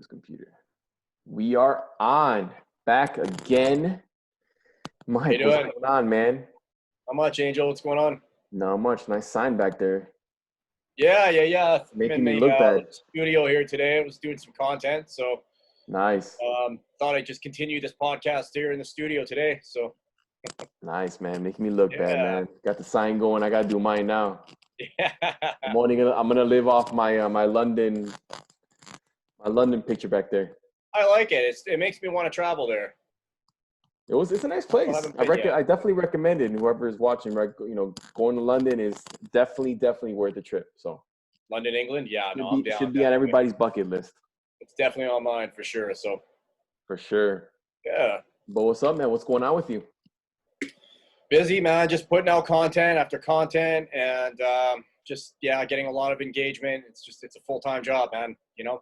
this computer. We are on. Back again. Mike, what's going on, man? How much, Angel? What's going on? Not much. Nice sign back there. Yeah. I'm Making in me the look bad. studio here today. I was doing some content, so Nice. thought I'd just continue this podcast here in the studio today. So Nice, man. Making me look bad, yeah, man. Got the sign going. I gotta do mine now. yeah. I'm gonna live off my London picture back there. I like it. It makes me want to travel there. It's a nice I place. haven't been yet. I definitely recommend it. And whoever is watching, right, going to London is definitely worth the trip. So London, England. Yeah, no, I'm down. should be on everybody's bucket list It's definitely on mine for sure. So for sure. yeah, But what's up, man? What's going on with you? busy, man. Just putting out content after content, and just getting a lot of engagement. It's a full-time job, man.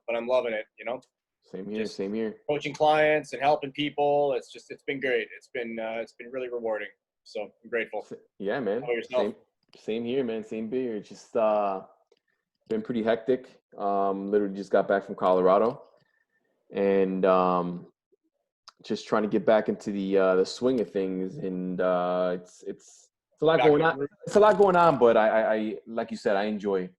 But I'm loving it. Same here. Coaching clients and helping people. It's been great. It's been really rewarding. So I'm grateful. Yeah, man. How about yourself? Same here, man. Same here. Just been pretty hectic. Literally just got back from Colorado, and just trying to get back into the swing of things. And it's a lot going on. It's a lot going on, but I like you said, I enjoy it.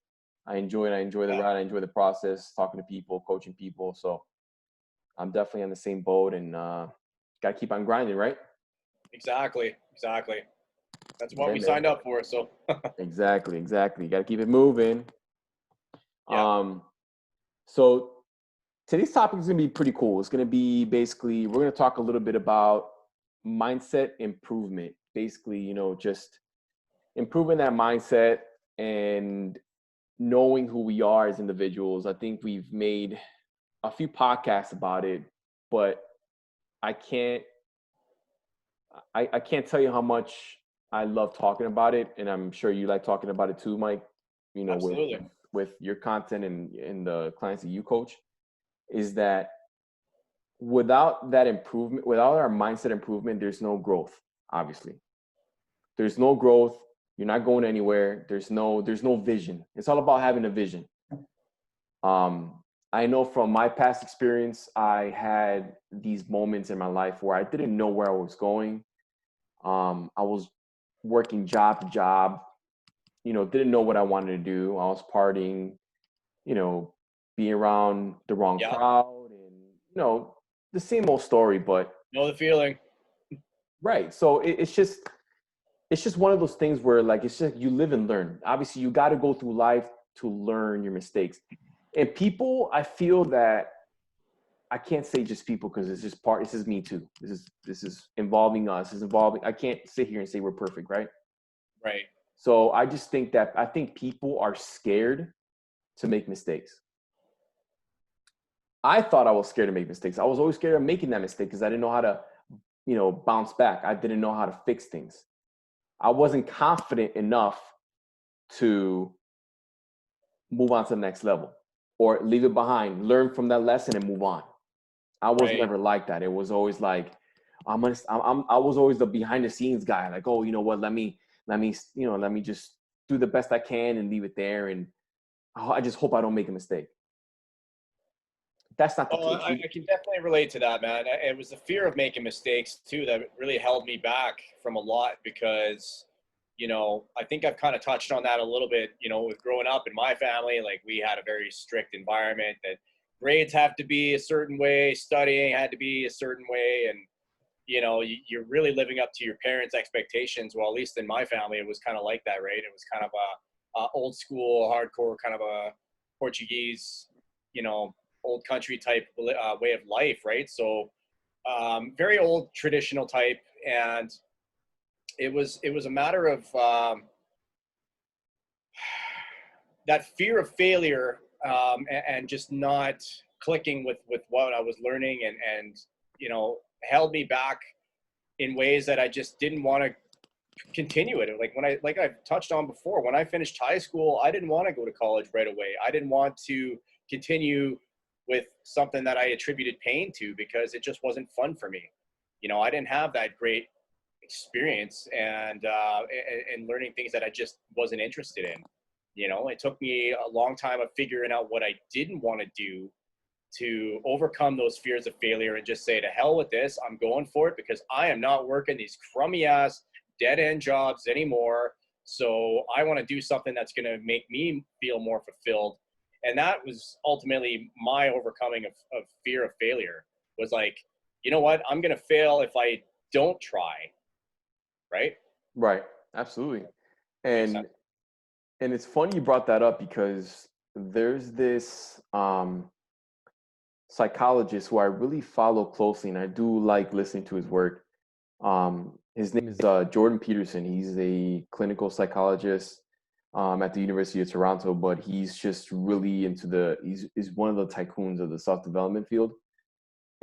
I enjoy the ride. I enjoy the process, talking to people, coaching people. So I'm definitely on the same boat, and gotta keep on grinding, right? Exactly. That's what we signed up for. So exactly. Gotta keep it moving. Yeah. So today's topic is gonna be pretty cool. It's gonna be basically we're gonna talk a little bit about mindset improvement. Basically, just improving that mindset and knowing who we are as individuals. I think we've made a few podcasts about it, but I can't tell you how much I love talking about it, and I'm sure you like talking about it too, Mike. Absolutely. With your content and the clients that you coach, is that without that improvement, without our mindset improvement, there's no growth. Obviously, there's no growth. You're not going anywhere. There's no vision. It's all about having a vision. I know from my past experience, I had these moments in my life where I didn't know where I was going. I was working job to job, didn't know what I wanted to do. I was partying, being around the wrong crowd, and, the same old story, but know the feeling. Right. So it's just one of those things where, like, it's just you live and learn. Obviously, you got to go through life to learn your mistakes. And people, I feel that I can't say just people because this is me too. This is involving us. I can't sit here and say we're perfect, right? Right. So I just think I think people are scared to make mistakes. I thought I was scared to make mistakes. I was always scared of making that mistake because I didn't know how to, bounce back. I didn't know how to fix things. I wasn't confident enough to move on to the next level or leave it behind, learn from that lesson and move on. I was never like that. It was always like, I was always the behind the scenes guy. Like, oh, you know what? Let me just do the best I can and leave it there. And I just hope I don't make a mistake. That's not the case. I can definitely relate to that, man. It was the fear of making mistakes too that really held me back from a lot because, I think I've kind of touched on that a little bit, with growing up in my family. Like, we had a very strict environment that grades have to be a certain way, studying had to be a certain way, and you're really living up to your parents' expectations. Well, at least in my family, it was kind of like that, right? It was kind of a old school, hardcore kind of a Portuguese, old country type way of life, right? So very old traditional type, and it was a matter of that fear of failure and just not clicking with what I was learning, and held me back in ways that I just didn't want to continue it. Like I've touched on before, when I finished high school, I didn't want to go to college right away. I didn't want to continue with something that I attributed pain to because it just wasn't fun for me. I didn't have that great experience and learning things that I just wasn't interested in. It took me a long time of figuring out what I didn't want to do to overcome those fears of failure and just say, to hell with this, I'm going for it, because I am not working these crummy ass dead end jobs anymore. So I want to do something that's going to make me feel more fulfilled. And that was ultimately my overcoming of fear of failure, was like, you know what, I'm going to fail if I don't try. Right. Right. Absolutely. Makes sense. And it's funny you brought that up, because there's this psychologist who I really follow closely, and I do like listening to his work. His name is Jordan Peterson. He's a clinical psychologist at the University of Toronto, but he's just really into he's one of the tycoons of the self-development field.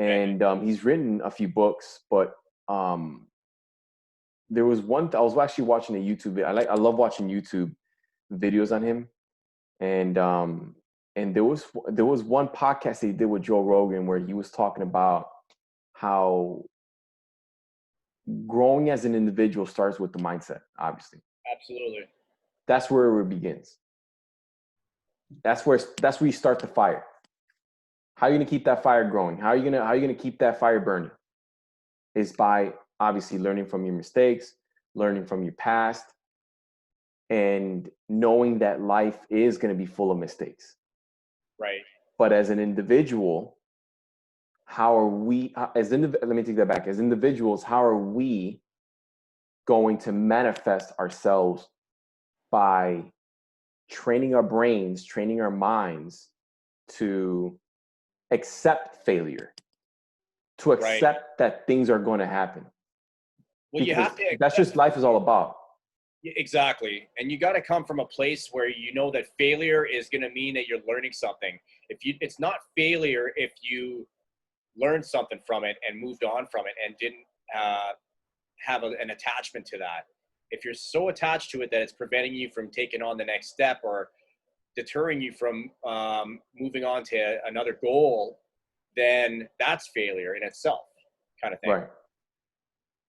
Okay. And he's written a few books, but there was one, I was actually watching a YouTube, I love watching YouTube videos on him. And there was one podcast he did with Joe Rogan where he was talking about how growing as an individual starts with the mindset. Obviously, Absolutely. that's where it begins. That's where you start the fire. How are you gonna keep that fire growing? How are you gonna keep that fire burning? Is by obviously learning from your mistakes, learning from your past, and knowing that life is going to be full of mistakes. Right. But as an individual, how are we, let me take that back. As individuals, how are we going to manifest ourselves by training our brains, training our minds to accept failure, to Right. accept that things are going to happen? Well, you Because have to that's accept just life is all about. exactly. And you got to come from a place where you know that failure is going to mean that you're learning something. It's not failure if you learned something from it and moved on from it and didn't have an attachment to that. If you're so attached to it that it's preventing you from taking on the next step or deterring you from moving on to another goal, then that's failure in itself, kind of thing. Right.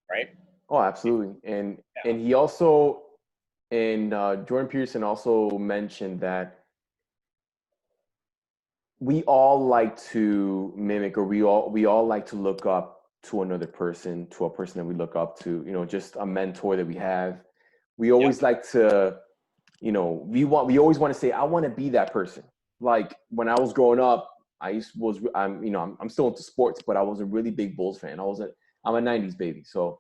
Right. Oh, absolutely. And he also, and Jordan Peterson also mentioned that we all like to mimic, or we all like to look up to another person, to a person that we look up to, just a mentor that we have. We Yep. always like to, we always want to say, I want to be that person. Like when I was growing up, I'm still into sports, but I was a really big Bulls fan. I'm a 90s baby. So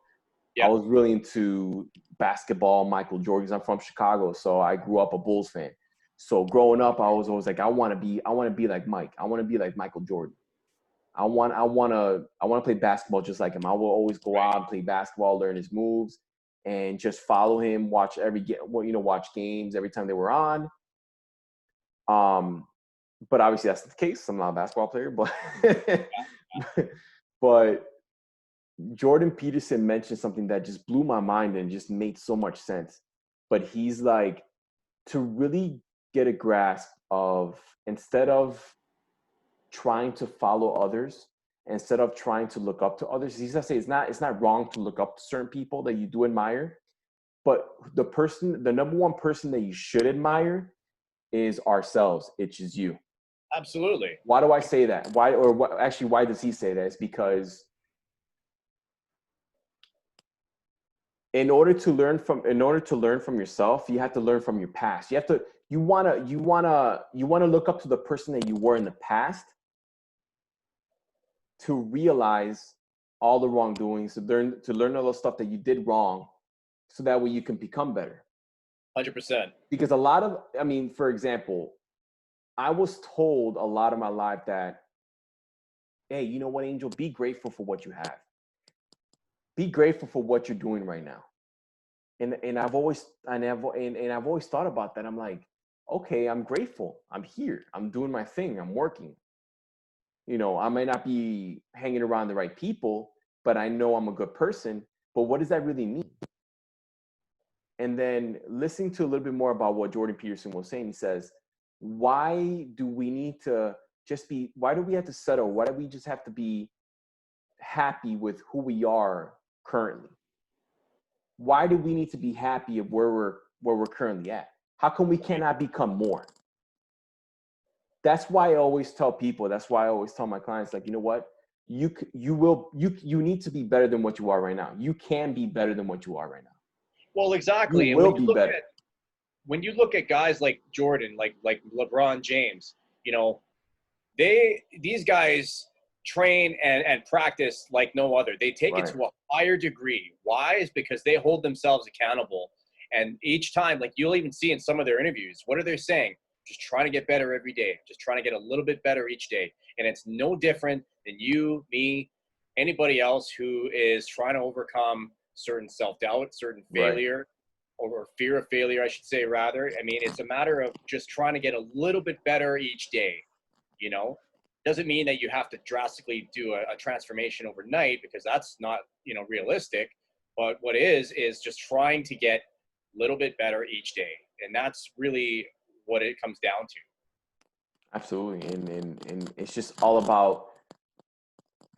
I Yep. was really into basketball, Michael Jordan. I'm from Chicago, so I grew up a Bulls fan. So growing up, I was always like, I want to be like Mike. I want to be like Michael Jordan. I want to play basketball just like him. I will always go out and play basketball, learn his moves, and just follow him. Watch games every time they were on. But obviously that's the case. I'm not a basketball player, but but Jordan Peterson mentioned something that just blew my mind and just made so much sense. But he's like, to really get a grasp of, instead of trying to follow others, instead of trying to look up to others, he's gonna say it's not wrong to look up to certain people that you do admire, but the number one person that you should admire is ourselves. It's just you. Absolutely. Why do I say that? Why does he say that? It's because in order to learn from yourself, you have to learn from your past. You want to look up to the person that you were in the past, to realize all the wrongdoings, to learn all the stuff that you did wrong, so that way you can become better. 100%. Because for example, I was told a lot of my life that, hey, you know what, Angel, be grateful for what you have. Be grateful for what you're doing right now. And I've always thought about that. I'm like, okay, I'm grateful. I'm here. I'm doing my thing. I'm working. I might not be hanging around the right people, but I know I'm a good person. But what does that really mean? And then listening to a little bit more about what Jordan Peterson was saying, he says, why do we have to settle? Why do we just have to be happy with who we are currently? Why do we need to be happy of where we're currently at? How come we cannot become more? That's why I always tell people, that's why I always tell my clients, like, you know what? You need to be better than what you are right now. You can be better than what you are right now. Well, You exactly. And will be better. when you look at guys like Jordan, like LeBron James, you know, these guys train and practice like no other. They take it Right. to a higher degree. Why? Is because they hold themselves accountable. And each time, like you'll even see in some of their interviews, what are they saying? Just trying to get better every day. Just trying to get a little bit better each day. And it's no different than you, me, anybody else who is trying to overcome certain self-doubt, certain Right. failure, or fear of failure, I should say, rather. I mean, it's a matter of just trying to get a little bit better each day, you know? Doesn't mean that you have to drastically do a transformation overnight, because that's not, you know, realistic. But what is just trying to get a little bit better each day. And that's really what it comes down to. Absolutely. And it's just all about,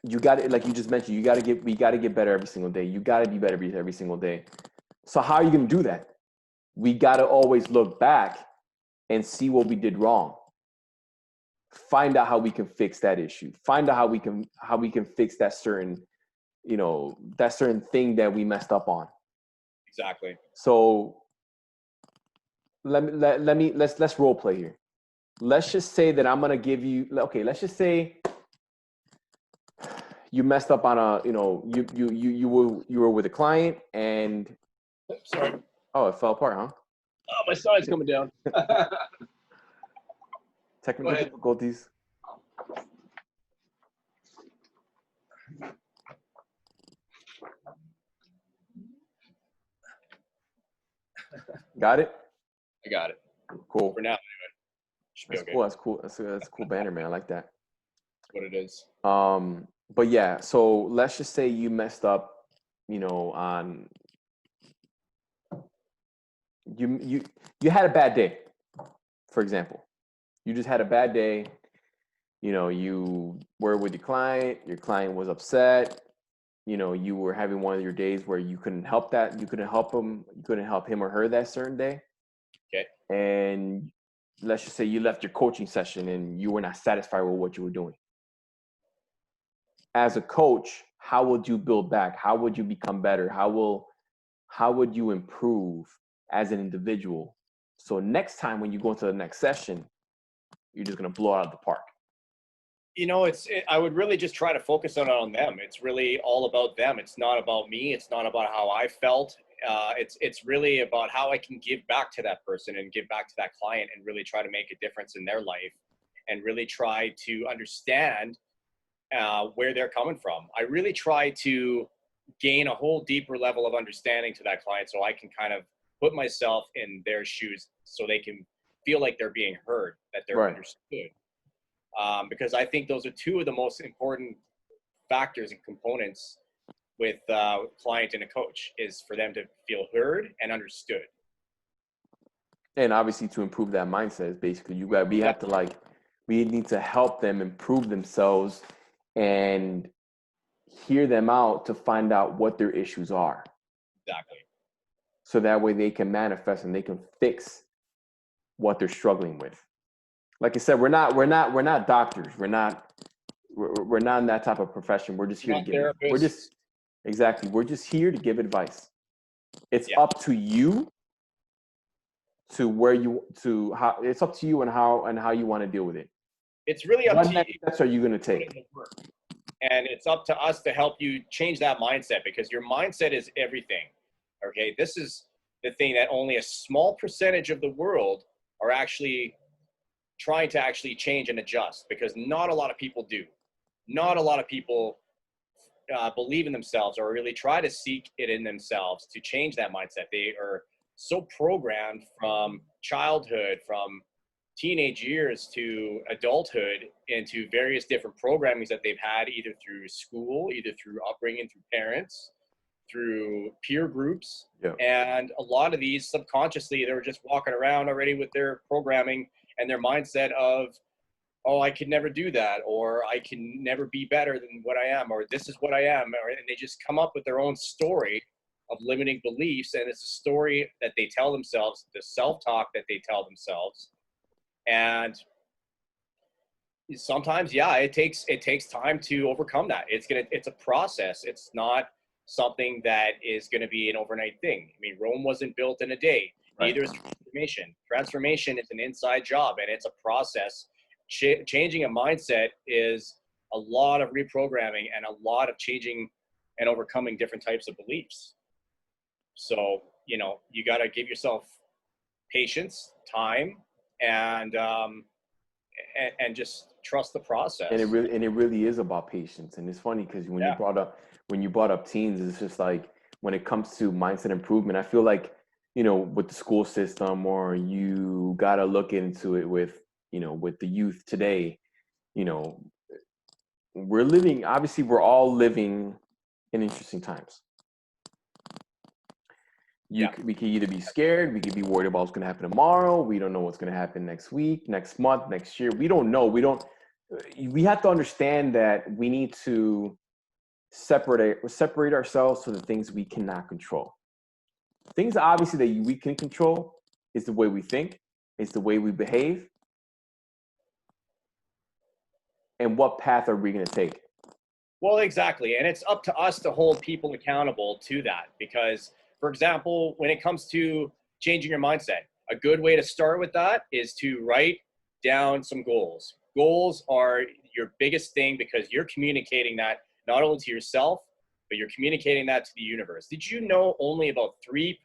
you got to, like you just mentioned, we got to get better every single day. You got to be better every single day. So how are you going to do that? We got to always look back and see what we did wrong. Find out how we can fix that issue. Find out how we can fix that certain, that certain thing that we messed up on. Exactly. So let's role play here. Let's just say that I'm going to give you, okay, let's just say you messed up on a, you were with a client and, Sorry. oh, it fell apart, huh? Oh, my side's coming down. Technical difficulties. Got it? I got it. Cool. For now, anyway. That's okay. cool. That's cool. That's a cool banner, man. I like that. That's what it is. But yeah, so let's just say you messed up, on you had a bad day, for example. You just had a bad day. You were with your client was upset. You were having one of your days where you couldn't help you couldn't help him or her that certain day. Okay. And let's just say you left your coaching session and you were not satisfied with what you were doing. As a coach, how would you build back? How would you become better? How would you improve as an individual? So next time when you go into the next session, you're just going to blow out of the park. I would really just try to focus on them. It's really all about them. It's not about me. It's not about how I felt. It's really about how I can give back to that person and give back to that client and really try to make a difference in their life and really try to understand where they're coming from. I really try to gain a whole deeper level of understanding to that client so I can kind of put myself in their shoes so they can feel like they're being heard, that they're understood. Because I think those are two of the most important factors and components with client and a coach, is for them to feel heard and understood. And obviously to improve that mindset is basically we need to help them improve themselves and hear them out to find out what their issues are. Exactly. So that way they can manifest and they can fix what they're struggling with. Like I said, we're not doctors. We're not in that type of profession. We're just here to give therapists. We're just here to give advice. It's up to you it's up to you and how you want to deal with it. It's really up to you. What next steps are you going to take? And it's up to us to help you change that mindset, because your mindset is everything. Okay, this is the thing that only a small percentage of the world are actually trying to actually change and adjust, because not a lot of people do. Not a lot of people believe in themselves or really try to seek it in themselves to change that mindset. They are so programmed from childhood, from teenage years to adulthood, into various different programmings that they've had, either through school, either through upbringing, through parents, through peer groups. Yeah. And a lot of these subconsciously, they were just walking around already with their programming and their mindset of, oh, I could never do that, or I can never be better than what I am, or this is what I am. And they just come up with their own story of limiting beliefs. And it's a story that they tell themselves, the self-talk that they tell themselves. And sometimes, yeah, it takes time to overcome that. It's a process. It's not something that is going to be an overnight thing. I mean, Rome wasn't built in a day. Right. Neither is transformation. Transformation is an inside job, and it's a process. Changing a mindset is a lot of reprogramming and a lot of changing and overcoming different types of beliefs. So, you got to give yourself patience, time, and just trust the And process. it really is about patience. And it's funny because Yeah. when you brought up teens, it's just like when it comes to mindset improvement, I feel like, with the school system, or you gotta look into it with, with the youth today, you know, we're all living in interesting times. Yeah. We could either be scared, we could be worried about what's going to happen tomorrow. We don't know what's going to happen next week, next month, next year. We don't know. We have to understand that we need to separate ourselves from the things we cannot control. Things obviously that we can control is the way we think, is the way we behave, and what path are we going to take. Well, exactly. And it's up to us to hold people accountable to that. Because, for example, when it comes to changing your mindset, a good way to start with that is to write down some goals. Goals are your biggest thing because you're communicating that not only to yourself, but you're communicating that to the universe. Did you know only about 3%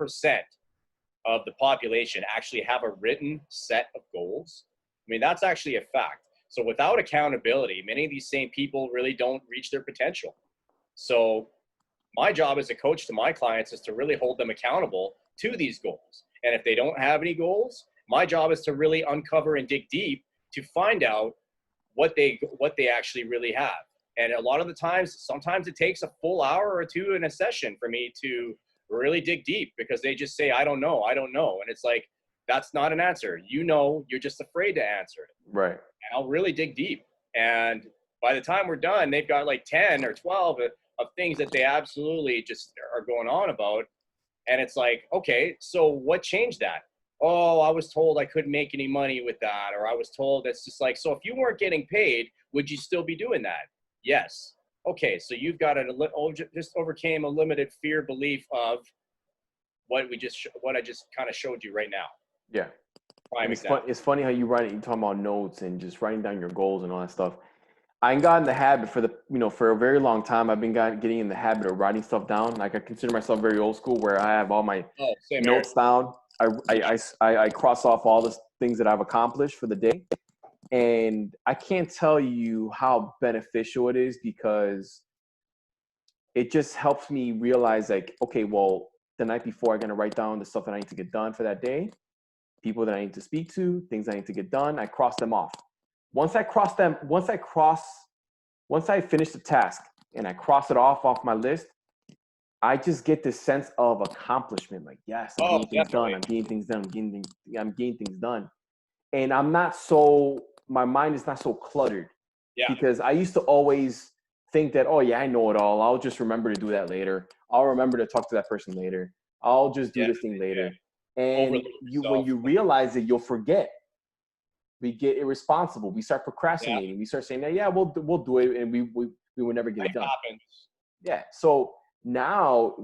of the population actually have a written set of goals? I mean, that's actually a fact. So without accountability, many of these same people really don't reach their potential. So my job as a coach to my clients is to really hold them accountable to these goals. And if they don't have any goals, my job is to really uncover and dig deep to find out what they actually really have. And a lot of the times, sometimes it takes a full hour or two in a session for me to really dig deep because they just say, I don't know. And it's like, that's not an answer. You're just afraid to answer it. Right. And I'll really dig deep. And by the time we're done, they've got like 10 or 12 of things that they absolutely just are going on about. And it's like, okay, so what changed that? Oh, I was told I couldn't make any money with that. Or I was told it's just like, so if you weren't getting paid, would you still be doing that? Yes. Okay, so you've got just overcame a limited fear belief of what I just kind of showed you right now. Yeah. Prime example. It's funny how you write it. You talking about notes and just writing down your goals and all that stuff. I ain't got in the habit for a very long time. I've been getting in the habit of writing stuff down. Like I consider myself very old school, where I have all my Same here. notes down. I cross off all the things that I've accomplished for the day, and I can't tell you how beneficial it is because it just helps me realize, like, okay, well, the night before I'm gonna write down the stuff that I need to get done for that day, people that I need to speak to, things I need to get done. I cross them off. Once I finish the task and I cross it off my list, I just get this sense of accomplishment. Like, yes, I'm getting things done. I'm getting things done. I'm getting things done. And my mind is not so cluttered. Yeah. Because I used to always think that, oh yeah, I know it all. I'll just remember to do that later. I'll remember to talk to that person later. I'll just do this thing later. And when you realize it, you'll forget. We get irresponsible. We start procrastinating. We start saying, yeah, we'll do it, and we will never get it done. Happens. Yeah. So now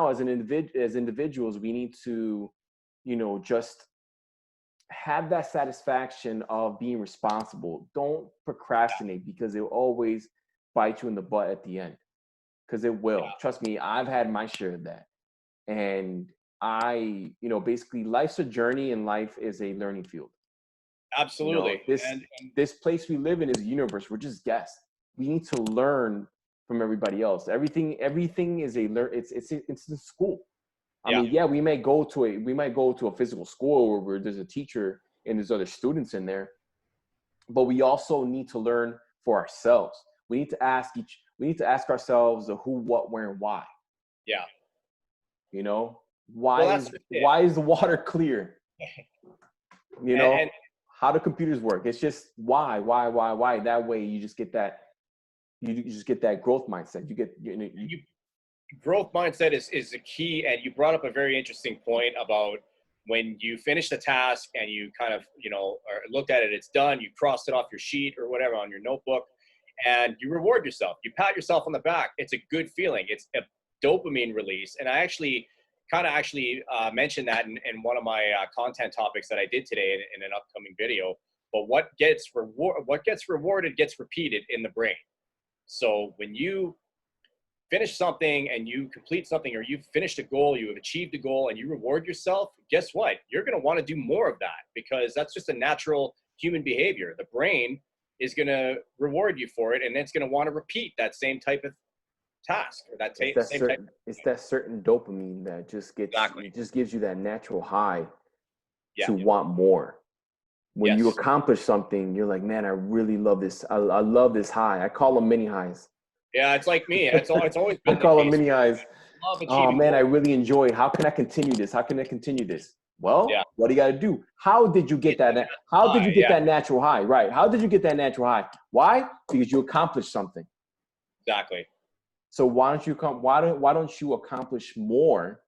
as individuals, we need to, just have that satisfaction of being responsible. Don't procrastinate because it'll always bite you in the butt at the end. Because it will. Trust me, I've had my share of that. And basically life's a journey and life is a learning field. Absolutely. This place we live in is a universe. We're just guests. We need to learn from everybody else. Everything is it's in school. I mean, yeah, we might go to a physical school where there's a teacher and there's other students in there, but we also need to learn for ourselves. We need to ask ourselves the who, what, where, and why. Yeah. Why is the water clear? How do computers work? It's just why? That way you just get that growth mindset. Growth mindset is the key. And you brought up a very interesting point about when you finish the task and you kind of, or looked at it, it's done, you crossed it off your sheet or whatever on your notebook, and you reward yourself. You pat yourself on the back. It's a good feeling. It's a dopamine release. And I actually mentioned that in one of my content topics that I did today in an upcoming video. But what gets rewarded gets repeated in the brain. So when you finish something and you complete something, or you've finished a goal, you have achieved a goal, and you reward yourself, guess what? You're going to want to do more of that, because that's just a natural human behavior. The brain is going to reward you for it, and it's going to want to repeat that same type of task, or that same type. It's that certain dopamine that just gets, Exactly. it just gives you that natural high Yeah. to want more. When you accomplish something, you're like, man, I really love this. I love this high. I call them mini highs. Yeah, it's like me. It's always been I call the them case. mini highs. Love Oh achieving man, I goals. really enjoy it. How can I continue this? How can I continue this? Well, Yeah. what do you got to do? How did you get that? How did you get that natural high? Right. How did you get that natural high? Why? Because you accomplished something. Exactly. So why don't you accomplish more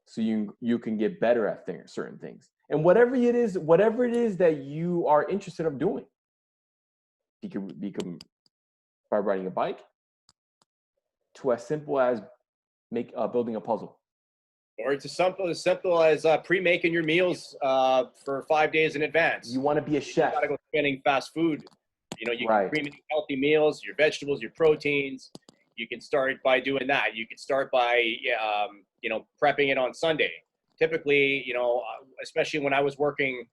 so you can get better at certain things? And whatever it is that you are interested in doing. You can become by riding a bike to as simple as building a puzzle. Or it's as simple as pre-making your meals for 5 days in advance. You want to be a chef. You gotta go spending fast food. You Right. can pre-make healthy meals, your vegetables, your proteins. You can start by doing that. You can start by prepping it on Sunday. Typically, especially when I was working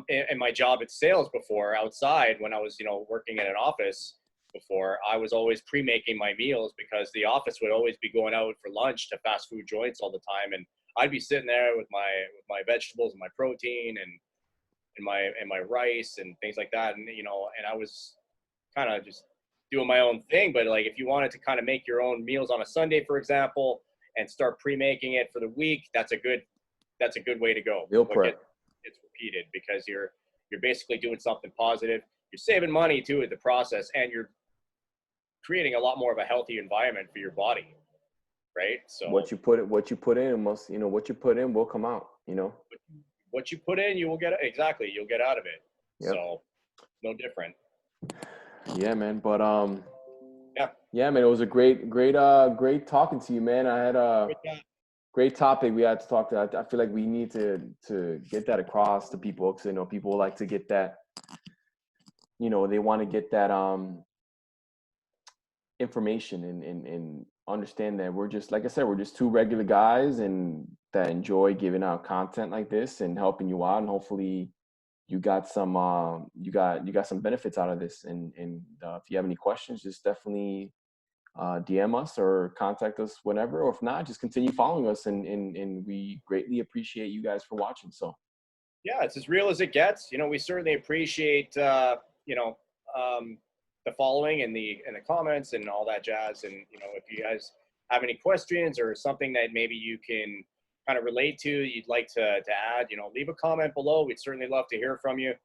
in my job at sales before, outside, when I was working in an office before, I was always pre-making my meals, because the office would always be going out for lunch to fast food joints all the time, and I'd be sitting there with my vegetables and my protein and my rice and things like that, and and I was kind of just doing my own thing. But like, if you wanted to kind of make your own meals on a Sunday, for example, and start pre-making it for the week, that's a good way to go. Meal prep. It's repeated, because you're basically doing something positive. You're saving money too in the process, and you're creating a lot more of a healthy environment for your body, right? So what you put in what you put in will come out. What you put in, you will get. Exactly, you'll get out of it. Yep. So no different. Yeah, man. But yeah, man. It was a great talking to you, man. I had a great topic we had to talk to. I feel like we need to get that across to people, because people like to get that. They want to get that information and understand that we're just, like I said, we're just two regular guys and that enjoy giving out content like this and helping you out, and hopefully you got some some benefits out of this. And if you have any questions, just definitely DM us or contact us whenever, or if not, just continue following us, and we greatly appreciate you guys for watching. So yeah, it's as real as it gets. We certainly appreciate the following and the comments and all that jazz. And if you guys have any questions or something that maybe you can kind of relate to, you'd like to add, leave a comment below. We'd certainly love to hear from you.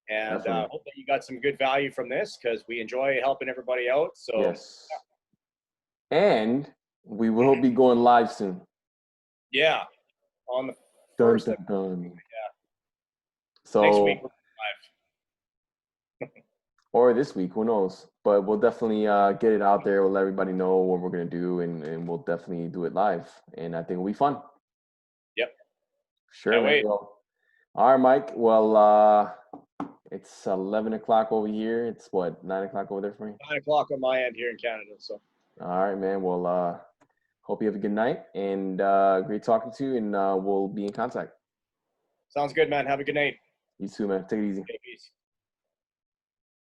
And hope that you got some good value from this, because we enjoy helping everybody out. So yes. And we will be going live soon. Yeah, on the first. Dun. Yeah. So next week we're live. Or this week, who knows? But we'll definitely get it out there. We'll let everybody know what we're going to do, and we'll definitely do it live. And I think it'll be fun. Yep. Sure, man. Well, all right, Mike. Well, it's 11 o'clock over here. It's what, 9 o'clock over there for you? 9 o'clock on my end here in Canada. So. All right, man. Well, hope you have a good night, and great talking to you, and we'll be in contact. Sounds good, man. Have a good night. You too, man. Take it easy. Okay, peace.